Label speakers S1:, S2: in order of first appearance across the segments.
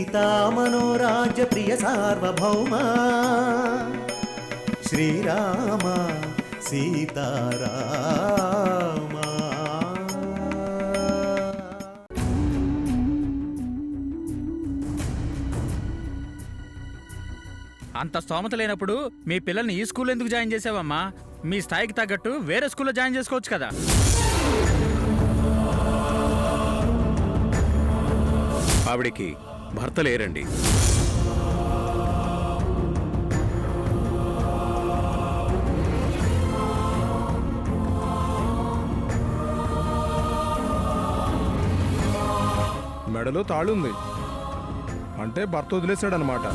S1: సీతామనోరాజ్య ప్రియ సార్వభౌమా శ్రీరామ సీతారామా.
S2: అంత స్తోమత లేనప్పుడు మీ పిల్లల్ని ఈ స్కూల్ ఎందుకు జాయిన్ చేసావమ్మా? మీ స్థాయికి తగ్గట్టు వేరే స్కూల్లో జాయిన్ చేసుకోవచ్చు కదా.
S3: ఆవిడికి భర్త లేరండి.
S4: మెడలో తాళుంది అంటే భర్త వదిలేశాడనమాట.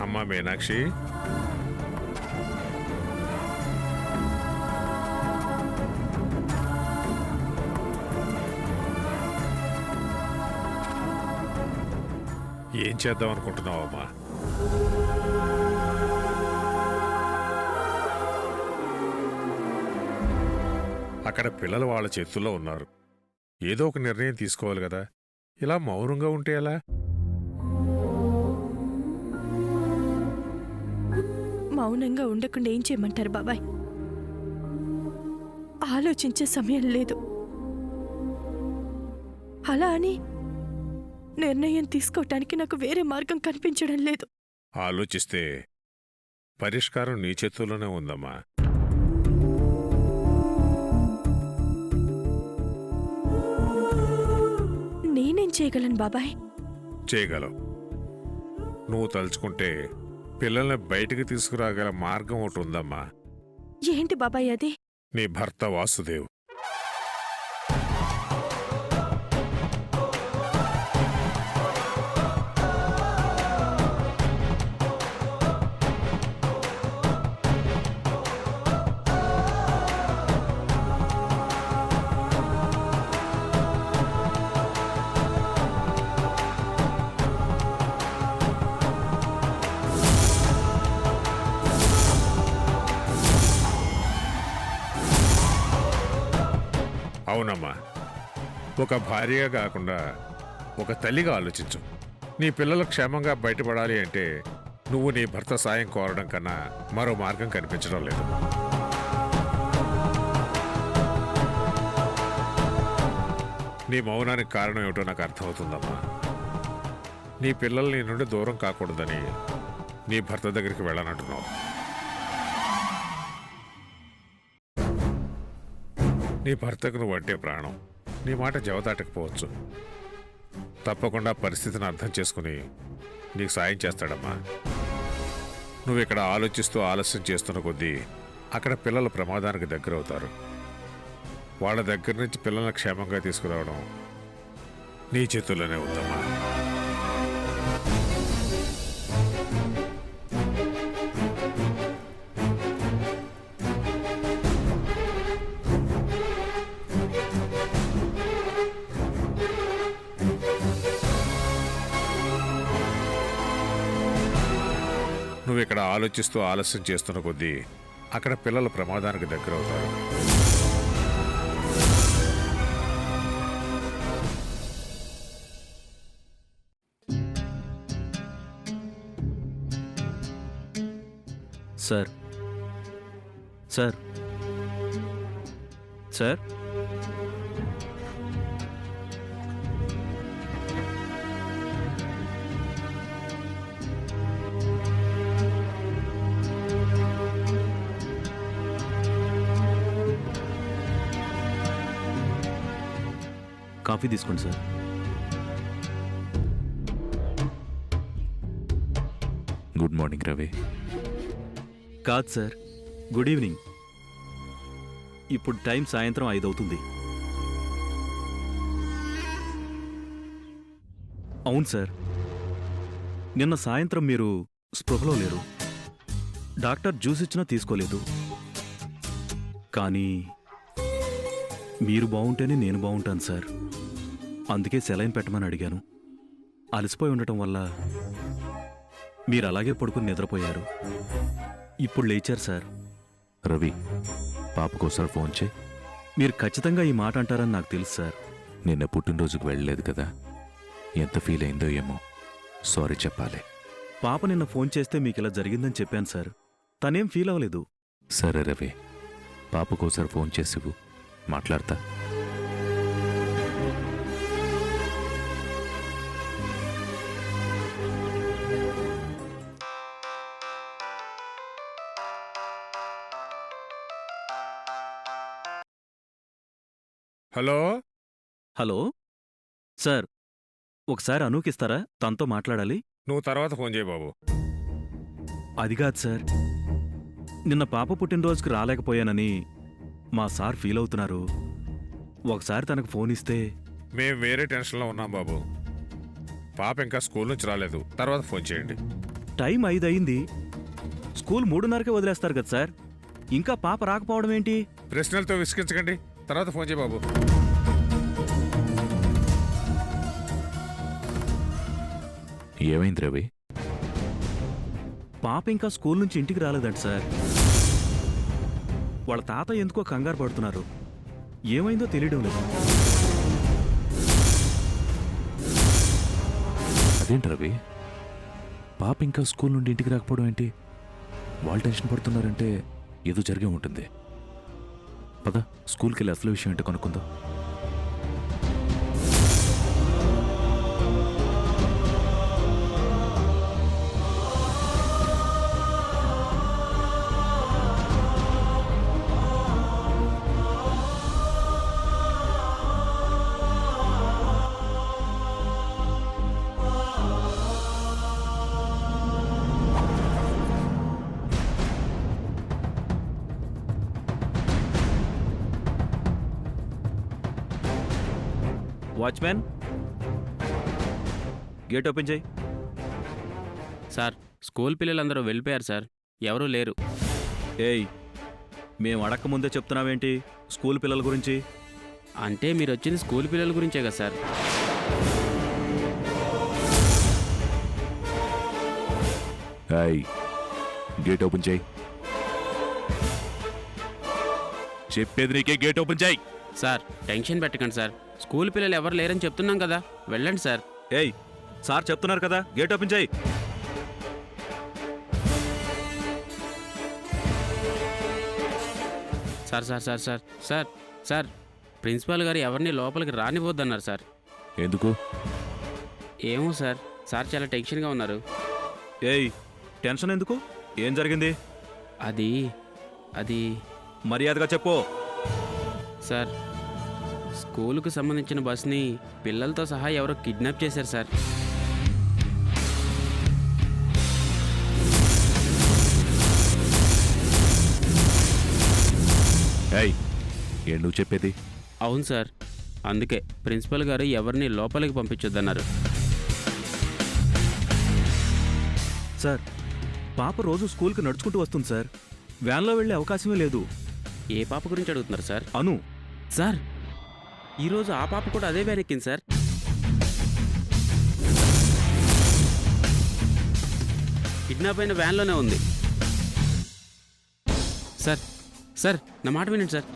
S5: అమ్మా మీనాక్షి, ఏం చేద్దాం అనుకుంటున్నావమ్మా? అక్కడ పిల్లలు వాళ్ళ చేతుల్లో ఉన్నారు. ఏదో ఒక నిర్ణయం తీసుకోవాలి కదా. ఇలా మౌనంగా ఉంటే ఎలా?
S6: మౌనంగా ఉండకుండా ఏం చేయమంటారు బాబాయ్? ఆలోచించే సమయం లేదు. అలా అని నిర్ణయం తీసుకోవటానికి నాకు వేరే మార్గం కనిపించడం లేదు.
S5: ఆలోచిస్తే పరిష్కారం నీ చేతుల్లోనే ఉందమ్మా.
S6: నేనేం చేయగలను బాబాయ్?
S5: చేయగలవు. నువ్వు తలుచుకుంటే పిల్లల్ని బయటికి తీసుకురాగల మార్గం ఒకటి ఉందమ్మా.
S6: ఏంటి బాబాయ్ అది?
S5: నీ భర్త వాసుదేవ్. అవునమ్మా, ఒక భార్యగా కాకుండా ఒక తల్లిగా ఆలోచించు. నీ పిల్లలు క్షేమంగా బయటపడాలి అంటే నువ్వు నీ భర్త సాయం కోరడం కన్నా మరో మార్గం కనిపించడం లేదు. నీ మౌనానికి కారణం ఏమిటో నాకు అర్థమవుతుందమ్మా. నీ పిల్లలు నీ నుండి దూరం కాకూడదని నీ భర్త దగ్గరికి వెళ్ళనంటున్నావు. నీ భర్తకు నువ్వంటే ప్రాణం. నీ మాట జవదాటకపోవచ్చు. తప్పకుండా పరిస్థితిని అర్థం చేసుకుని నీకు సాయం చేస్తాడమ్మా. నువ్వు ఇక్కడ ఆలోచిస్తూ ఆలస్యం చేస్తున్న కొద్దీ అక్కడ పిల్లలు ప్రమాదానికి దగ్గరవుతారు. వాళ్ళ దగ్గర నుంచి పిల్లల్ని క్షేమంగా తీసుకురావడం నీ చేతుల్లోనే ఉందమ్మా. నువ్వు ఇక్కడ ఆలోచిస్తూ ఆలస్యం చేస్తున్న కొద్దీ అక్కడ పిల్లలు ప్రమాదానికి దగ్గరవుతారు.
S7: సార్ సార్ సార్ కాఫీ తీసుకోండి సార్.
S8: Good morning Ravi.
S7: కాదు సార్, గుడ్ ఈవినింగ్. ఇప్పుడు టైం సాయంత్రం 5 అవుతుంది. అవును సార్, నిన్న సాయంత్రం మీరు స్పృహలో లేరు. డాక్టర్ జ్యూస్ ఇచ్చినా తీసుకోలేదు. కానీ మీరు బాగుంటేనే నేను బాగుంటాను సార్. అందుకే సెలైన్ పెట్టమని అడిగాను. అలసిపోయి ఉండటం వల్ల మీరు అలాగే పడుకుని నిద్రపోయారు. ఇప్పుడు లేచారు సార్.
S8: రవి, పాపకోసారి ఫోన్ చేయి.
S7: మీరు ఖచ్చితంగా ఈ మాట అంటారని నాకు తెలుసు సార్.
S8: నిన్న పుట్టినరోజుకు వెళ్ళలేదు కదా, ఎంత ఫీల్ అయిందో ఏమో. సారీ చెప్పాలి.
S7: పాప నిన్న ఫోన్ చేస్తే మీకు ఇలా జరిగిందని చెప్పాను సార్. తనేం ఫీల్ అవ్వలేదు.
S8: సరే రవి, పాపకోసారి ఫోన్ చేసివు, మాట్లాడతా.
S5: హలో.
S7: హలో సార్, ఒకసారి అనూకిస్తారా? తనతో మాట్లాడాలి.
S5: నువ్వు తర్వాత ఫోన్ చేయి బాబు.
S7: అది కాదు సార్, నిన్న పాప పుట్టినరోజుకి రాలేకపోయానని మా సార్ ఫీల్ అవుతున్నారు. ఒకసారి తనకు ఫోన్ ఇస్తే.
S5: మేము వేరే టెన్షన్లో ఉన్నాం బాబు. పాప ఇంకా స్కూల్ నుంచి రాలేదు, తర్వాత ఫోన్ చేయండి.
S7: టైం 5 అయింది. స్కూల్ 3:30కే వదిలేస్తారు కదా సార్. ఇంకా పాప రాకపోవడం ఏంటి?
S5: ప్రశ్నలతో విసిగించకండి, తర్వాత ఫోన్ చేయి బాబు.
S8: ఏమైంది రవి?
S7: పాప ఇంకా స్కూల్ నుంచి ఇంటికి రాలేదంట సార్. వాళ్ళ తాత ఎందుకో కంగారు పడుతున్నారు. ఏమైందో తెలియడం లేదు.
S8: అదేంటి రవి, పాప ఇంకా స్కూల్ నుండి ఇంటికి రాకపోవడం ఏంటి? వాళ్ళు టెన్షన్ పడుతున్నారంటే ఏదో జరిగే ఉంటుంది. పద, స్కూల్కి వెళ్ళి అసలు విషయం ఏంటో కనుక్కుందాం.
S7: వాచ్మ్యాన్, గేట్ ఓపెన్ చేయి.
S9: సార్, స్కూల్ పిల్లలందరూ వెళ్ళిపోయారు సార్, ఎవరూ లేరు.
S7: ఏయ్, మేము అడక్కముందే చెప్తున్నావేంటి స్కూల్ పిల్లల గురించి?
S9: అంటే మీరు వచ్చింది స్కూల్ పిల్లల గురించే కదా సార్.
S8: హాయ్, గేట్ ఓపెన్ చేయి. చెప్పేది నీకే, గేట్ ఓపెన్ చేయి.
S9: సార్, టెన్షన్ పెట్టకండి సార్, స్కూల్ పిల్లలు ఎవరు లేరని చెప్తున్నాం కదా, వెళ్ళండి సార్.
S7: ఏయ్, సార్ చెప్తున్నారు కదా, గేట్ ఓపెన్ చేయి.
S9: Sir sir sir sir sir sir principal గారు ఎవరిని లోపలికి రానివ్వద్దన్నారు సార్.
S8: ఎందుకు?
S9: ఏమో సార్, సార్ చాలా టెన్షన్గా ఉన్నారు.
S7: ఏయ్, టెన్షన్ ఎందుకు? ఏం జరిగింది?
S9: అది
S7: మర్యాదగా చెప్పు.
S9: సార్, స్కూలుకు సంబంధించిన బస్ని పిల్లలతో సహా ఎవరో కిడ్నాప్ చేశారు సార్.
S8: హాయ్, ఏం నువ్వు చెప్పేది?
S9: అవును సార్, అందుకే ప్రిన్సిపల్ గారు ఎవరిని లోపలికి పంపించొద్దన్నారు.
S7: సార్, పాప రోజు స్కూల్కి నడుచుకుంటూ వస్తుంది సార్. వ్యాన్లో వెళ్ళే అవకాశమే లేదు.
S9: ఏ పాప గురించి అడుగుతున్నారు సార్?
S7: అను.
S9: సార్, ఈరోజు ఆ పాప కూడా అదే వ్యాన్ ఎక్కింది సార్. కిడ్నాప్ అయిన వ్యాన్లోనే ఉంది సార్. సార్, నా మాట వినండి సార్.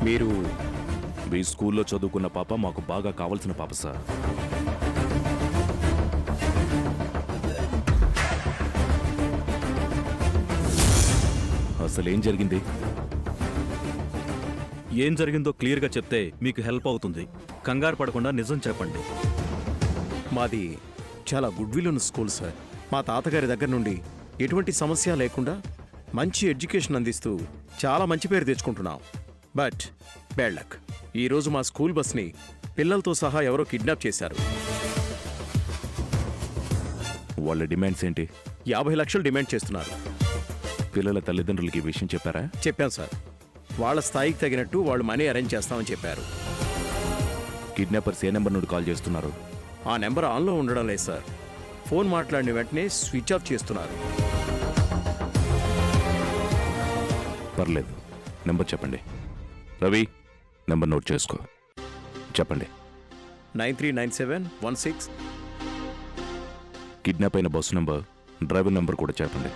S8: మీరు మీ స్కూల్లో చదువుకున్న పాప మాకు బాగా కావాల్సిన పాప సార్. అసలేం జరిగింది?
S7: ఏం జరిగిందో క్లియర్గా చెప్తే మీకు హెల్ప్ అవుతుంది. కంగారు పడకుండా నిజం చెప్పండి.
S1: మాది చాలా గుడ్ విల్ ఉన్న స్కూల్ సార్. మా తాతగారి దగ్గర నుండి ఎటువంటి సమస్య లేకుండా
S3: మంచి ఎడ్యుకేషన్ అందిస్తూ చాలా మంచి పేరు తెచ్చుకుంటున్నాం. బట్ బ్యాడ్ లక్, ఈరోజు మా స్కూల్ బస్ని పిల్లలతో సహా ఎవరో కిడ్నాప్ చేశారు.
S8: వాళ్ళ డిమాండ్స్ ఏంటి?
S3: 50 లక్షలు డిమాండ్ చేస్తున్నారు.
S8: పిల్లల తల్లిదండ్రులకి ఈ విషయం చెప్పారా?
S3: చెప్పాం సార్. వాళ్ళ స్థాయికి తగినట్టు వాళ్ళు మనీ అరేంజ్ చేస్తామని చెప్పారు.
S8: కిడ్నాపర్స్ ఏ నెంబర్ నుండి కాల్ చేస్తున్నారు?
S3: ఆ నెంబర్ ఆన్లో ఉండడం లేదు సార్. ఫోన్ మాట్లాడిన వెంటనే స్విచ్ ఆఫ్ చేస్తున్నారు.
S8: పర్లేదు, నెంబర్ చెప్పండి. రవి, నెంబర్ నోట్ చేసుకో. చెప్పండి.
S3: 939716.
S8: కిడ్నాప్ అయిన బస్సు నెంబర్, డ్రైవర్ నెంబర్ కూడా చెప్పండి.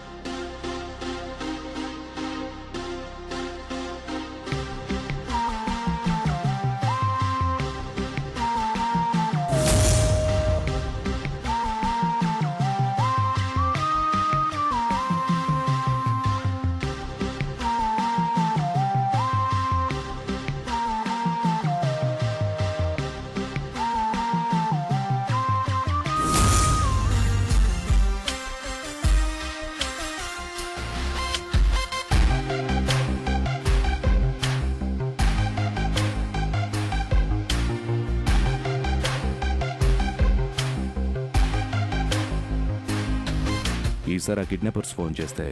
S8: ఈసారి ఆ కిడ్నాపర్స్ ఫోన్ చేస్తే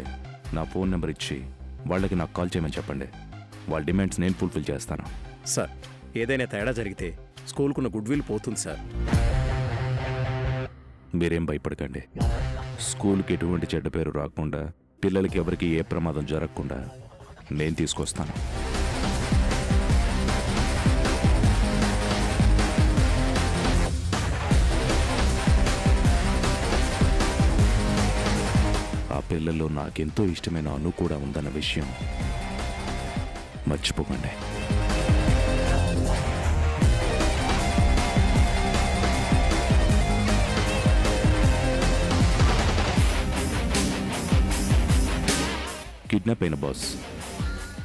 S8: నా ఫోన్ నెంబర్ ఇచ్చి వాళ్ళకి నాకు కాల్ చేయమని చెప్పండి. వాళ్ళ డిమాండ్స్ నేను ఫుల్ఫిల్ చేస్తాను.
S3: సార్, ఏదైనా తేడా జరిగితే స్కూల్కున్న గుడ్ విల్ పోతుంది సార్.
S8: మీరేం భయపడకండి. స్కూల్కి ఎటువంటి చెడ్డ పేరు రాకుండా, పిల్లలకి ఎవరికి ఏ ప్రమాదం జరగకుండా నేను తీసుకొస్తాను. ఆ పిల్లల్లో నాకెంతో ఇష్టమైన అను కూడా ఉందన్న విషయం మర్చిపోకండి. కిడ్నాప్ అయిన బాస్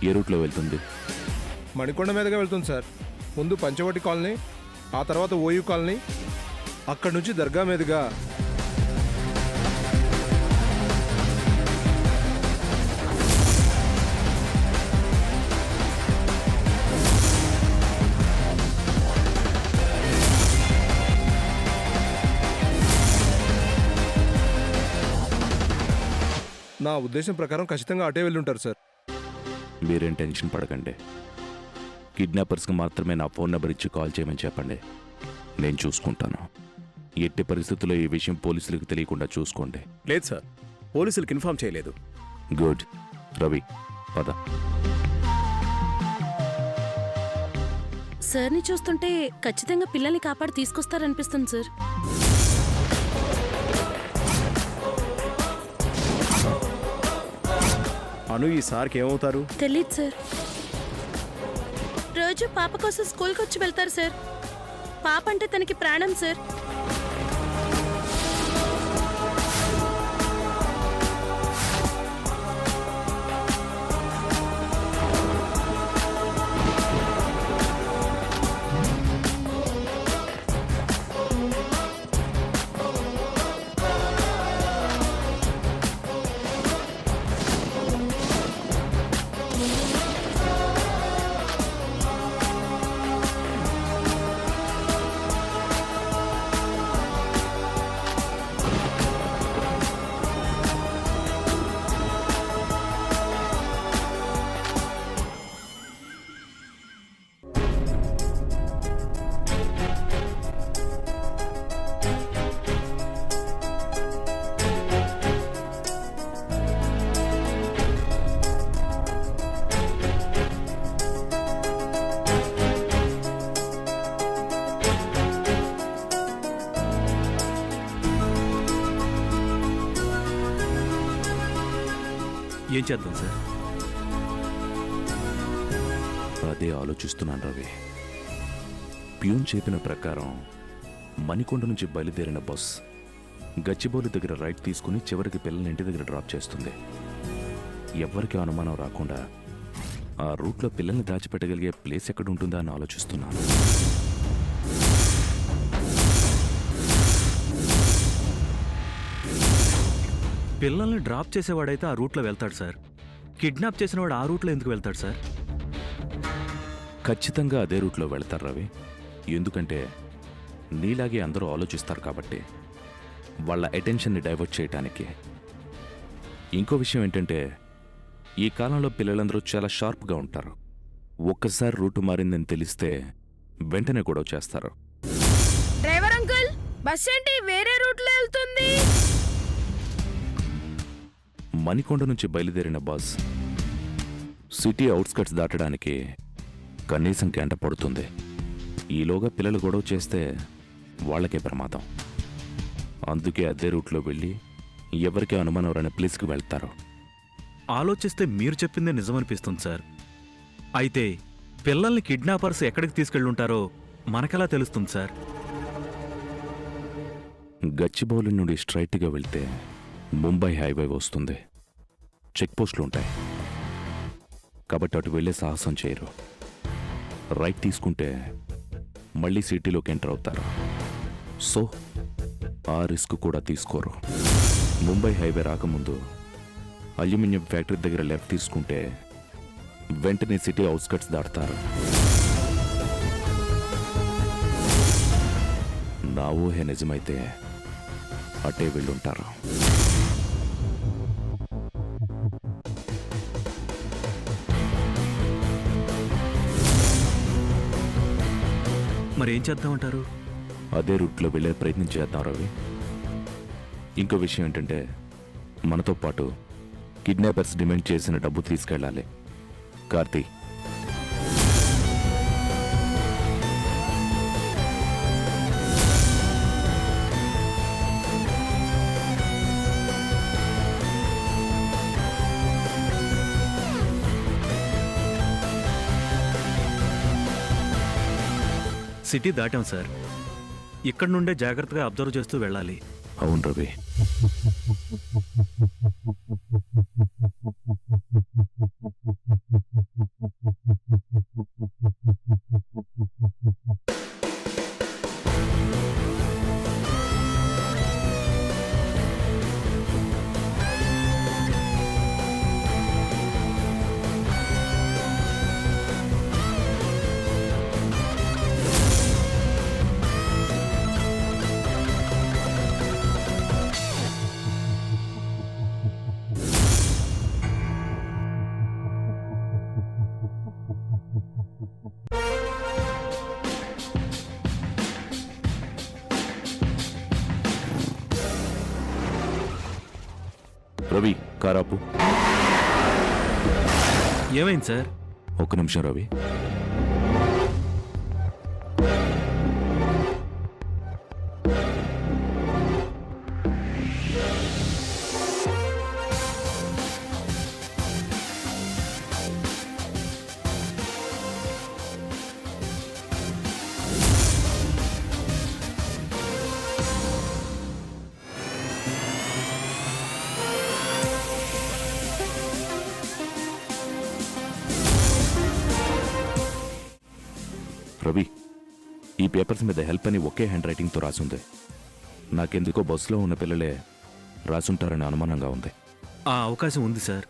S8: ఏ రూట్లో వెళ్తుంది?
S4: మణికొండ మీదుగా వెళ్తుంది సార్. ముందు పంచవటి కాలనీ, ఆ తర్వాత ఓయూ కాలనీ, అక్కడి నుంచి దర్గా మీదుగా నా ఉద్దేశం ప్రకారం ఖచ్చితంగా అటే వెళ్ళి ఉంటారు సార్.
S8: మీరేం టెన్షన్ పడకండి. కిడ్నాపర్స్కి మాత్రమే నా ఫోన్ నెంబర్ ఇచ్చి కాల్ చేయమని చెప్పండి. నేను చూసుకుంటాను. ఎట్టి పరిస్థితుల్లో ఈ విషయం పోలీసులకు తెలియకుండా చూసుకోండి.
S3: లేదు సార్, పోలీసులకు ఇన్ఫార్మ్ చేయలేదు.
S8: గుడ్. రవి, పద.
S6: సార్ని చూస్తుంటే ఖచ్చితంగా పిల్లల్ని కాపాడి తీసుకొస్తారనిపిస్తుంది సార్.
S3: అను ఈ సార్కి ఏమవుతారు?
S6: తెలీదు సార్. రోజు పాప కోసం స్కూల్కి వచ్చి వెళ్తారు సార్. పాప అంటే తనకి ప్రాణం సార్.
S7: ఏం చేద్దాం సార్?
S8: అదే ఆలోచిస్తున్నాను రవి. ప్యూన్ చెప్పిన ప్రకారం మణికొండ నుంచి బయలుదేరిన బస్ గచ్చిబౌలి దగ్గర రైట్ తీసుకుని చివరికి పిల్లల్ని ఇంటి దగ్గర డ్రాప్ చేస్తుంది. ఎవ్వరికీ అనుమానం రాకుండా ఆ రూట్లో పిల్లల్ని దాచిపెట్టగలిగే ప్లేస్ ఎక్కడ ఉంటుందా అని ఆలోచిస్తున్నాను.
S7: పిల్లల్ని డ్రాప్ చేసేవాడైతే ఆ రూట్లో వెళ్తాడు సార్. కిడ్నాప్ చేసిన వాడు ఆ రూట్లో ఎందుకు వెళ్తాడు సార్?
S8: ఖచ్చితంగా అదే రూట్లో వెళ్తారు రవి. ఎందుకంటే నీలాగే అందరూ ఆలోచిస్తారు కాబట్టి, వాళ్ళ అటెన్షన్ని డైవర్ట్ చేయటానికి. ఇంకో విషయం ఏంటంటే, ఈ కాలంలో పిల్లలందరూ చాలా షార్ప్గా ఉంటారు. ఒక్కసారి రూటు మారిందని తెలిస్తే వెంటనే గొడవ చేస్తారు.
S6: డ్రైవర్ అంకుల్, బస్ ఏంటి వేరే రూట్లో వెళ్తుంది?
S8: మణికొండ నుంచి బయలుదేరిన బస్ సిటీ అవుట్స్కట్స్ దాటడానికి కనీసం గంట పడుతుంది. ఈలోగా పిల్లలు గొడవ చేస్తే వాళ్ళకే ప్రమాదం. అందుకే అదే రూట్లో వెళ్ళి ఎవరికి అనుమానం రాని ప్లేస్కి వెళ్తారు.
S7: ఆలోచిస్తే మీరు చెప్పిందే నిజమనిపిస్తుంది సార్. అయితే పిల్లల్ని కిడ్నాపర్స్ ఎక్కడికి తీసుకెళ్ళుంటారో మనకెలా తెలుస్తుంది సార్?
S8: గచ్చిబౌలి నుండి స్ట్రైట్గా వెళ్తే ముంబై హైవే వస్తుంది. చెక్ పోస్టులు ఉంటాయి కాబట్టి అటు వెళ్ళే సాహసం చేయరు. రైట్ తీసుకుంటే మళ్ళీ సిటీలోకి ఎంటర్ అవుతారు. సో ఆ రిస్క్ కూడా తీసుకోరు. ముంబై హైవే రాకముందు అల్యూమినియం ఫ్యాక్టరీ దగ్గర లెఫ్ట్ తీసుకుంటే వెంటనే సిటీ అవుట్స్కట్స్ దాటుతారు. నా ఊహే నిజమైతే అటే వెళ్ళుంటారు.
S7: మరేం చేద్దామంటారు?
S8: అదే రూట్లో వెళ్ళే ప్రయత్నం చేద్దాం రవి. ఇంకో విషయం ఏంటంటే, మనతో పాటు కిడ్నాపర్స్ డిమాండ్ చేసిన డబ్బు తీసుకెళ్ళాలి. కార్తీ,
S7: సిటీ దాటాం సార్. ఇక్కడ నుండే జాగ్రత్తగా అబ్జర్వ్ చేస్తూ వెళ్ళాలి.
S8: అవును రవి. రవి, కారాపు.
S7: ఏమైంది సార్?
S8: ఒక్క నిమిషం రవి. రవి, ఈ పేపర్స్ మీద హెల్ప్ అని ఒకే హ్యాండ్ రైటింగ్తో రాసుంది. నాకెందుకో బస్సులో ఉన్న పిల్లలే రాసుంటారని అనుమానంగా ఉంది.
S7: ఆ అవకాశం ఉంది సార్.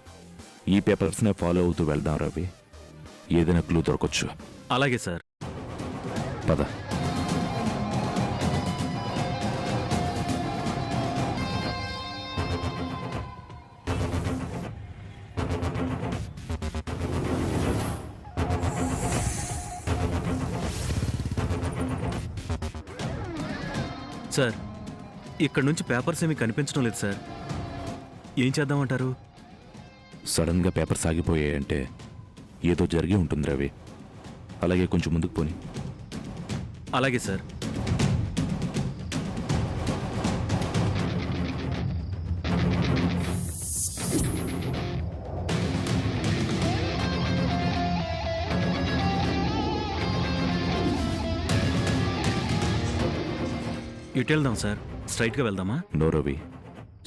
S8: ఈ పేపర్స్నే ఫాలో అవుతూ వెళ్దాం రవి. ఏదైనా క్లూ దొరకొచ్చు.
S7: అలాగే సార్.
S8: పద.
S7: సార్, ఇక్కడ నుంచి పేపర్స్ ఏమీ కనిపించడం లేదు సార్. ఏం చేద్దామంటారు?
S8: సడన్గా పేపర్స్ ఆగిపోయాయంటే ఏదో జరిగి ఉంటుంది రవి. అలాగే కొంచెం ముందుకు పోని.
S7: అలాగే సార్. ఇటు వెళ్దాం సార్. స్ట్రైట్గా వెళ్దామా?
S8: నో రవి,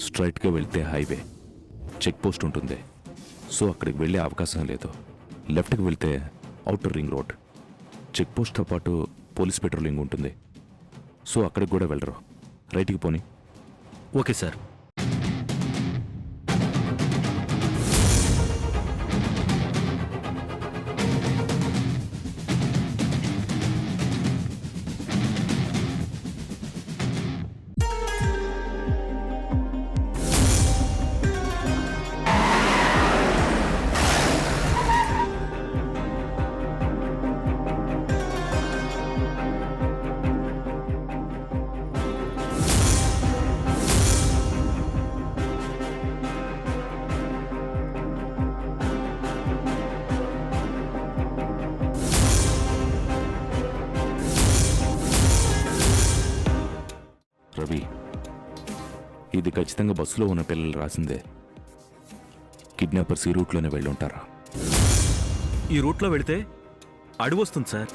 S8: స్ట్రైట్గా వెళ్తే హైవే, చెక్ పోస్ట్ ఉంటుంది. సో అక్కడికి వెళ్ళే అవకాశం లేదు. లెఫ్ట్కి వెళ్తే అవుటర్ రింగ్ రోడ్, చెక్ పోస్ట్తో పాటు పోలీస్ పెట్రోలింగ్ ఉంటుంది. సో అక్కడికి కూడా వెళ్ళరు. రైట్కి పోని.
S7: Okay sir.
S8: ఇది ఖచ్చితంగా బస్సులో ఉన్న పిల్లలు రాసిందే. కిడ్నాపర్స్ ఈ రూట్లోనే వెళ్ళుంటారా?
S7: ఈ రూట్లో వెళితే అడవి వస్తుంది సార్.